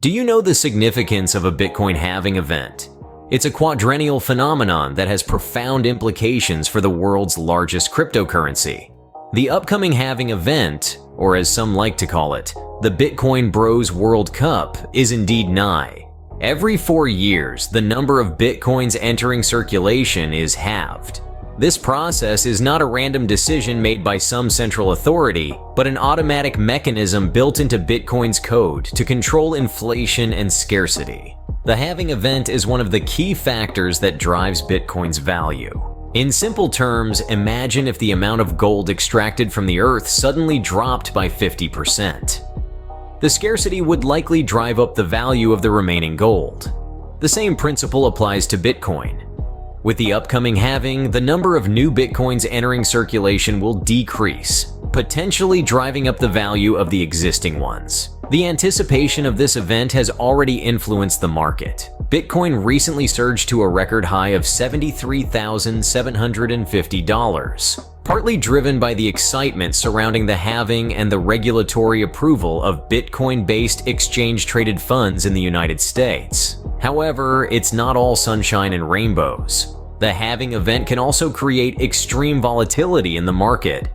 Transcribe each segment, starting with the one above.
Do you know the significance of a Bitcoin halving event? It's a quadrennial phenomenon that has profound implications for the world's largest cryptocurrency. The upcoming halving event, or as some like to call it, the Bitcoin Bros World Cup, is indeed nigh. Every 4 years, the number of Bitcoins entering circulation is halved. This process is not a random decision made by some central authority, but an automatic mechanism built into Bitcoin's code to control inflation and scarcity. The halving event is one of the key factors that drives Bitcoin's value. In simple terms, imagine if the amount of gold extracted from the earth suddenly dropped by 50%. The scarcity would likely drive up the value of the remaining gold. The same principle applies to Bitcoin. With the upcoming halving, the number of new Bitcoins entering circulation will decrease, potentially driving up the value of the existing ones. The anticipation of this event has already influenced the market. Bitcoin recently surged to a record high of $73,750, partly driven by the excitement surrounding the halving and the regulatory approval of Bitcoin-based exchange-traded funds in the United States. However, it's not all sunshine and rainbows. The halving event can also create extreme volatility in the market.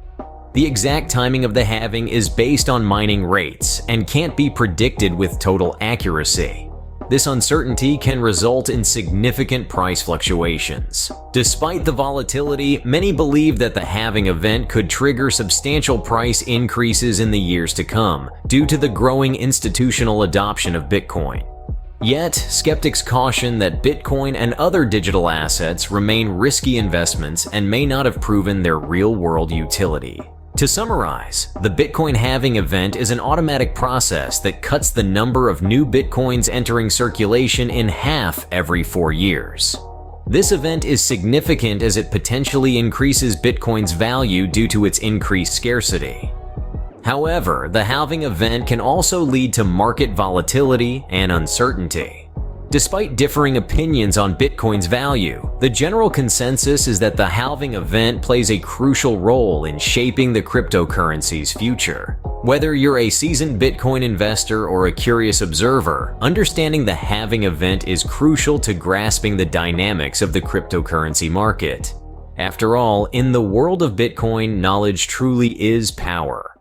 The exact timing of the halving is based on mining rates and can't be predicted with total accuracy. This uncertainty can result in significant price fluctuations. Despite the volatility, many believe that the halving event could trigger substantial price increases in the years to come due to the growing institutional adoption of Bitcoin. Yet, skeptics caution that Bitcoin and other digital assets remain risky investments and may not have proven their real-world utility. To summarize, the Bitcoin halving event is an automatic process that cuts the number of new Bitcoins entering circulation in half every 4 years. This event is significant as it potentially increases Bitcoin's value due to its increased scarcity. However, the halving event can also lead to market volatility and uncertainty. Despite differing opinions on Bitcoin's value, the general consensus is that the halving event plays a crucial role in shaping the cryptocurrency's future. Whether you're a seasoned Bitcoin investor or a curious observer, understanding the halving event is crucial to grasping the dynamics of the cryptocurrency market. After all, in the world of Bitcoin, knowledge truly is power.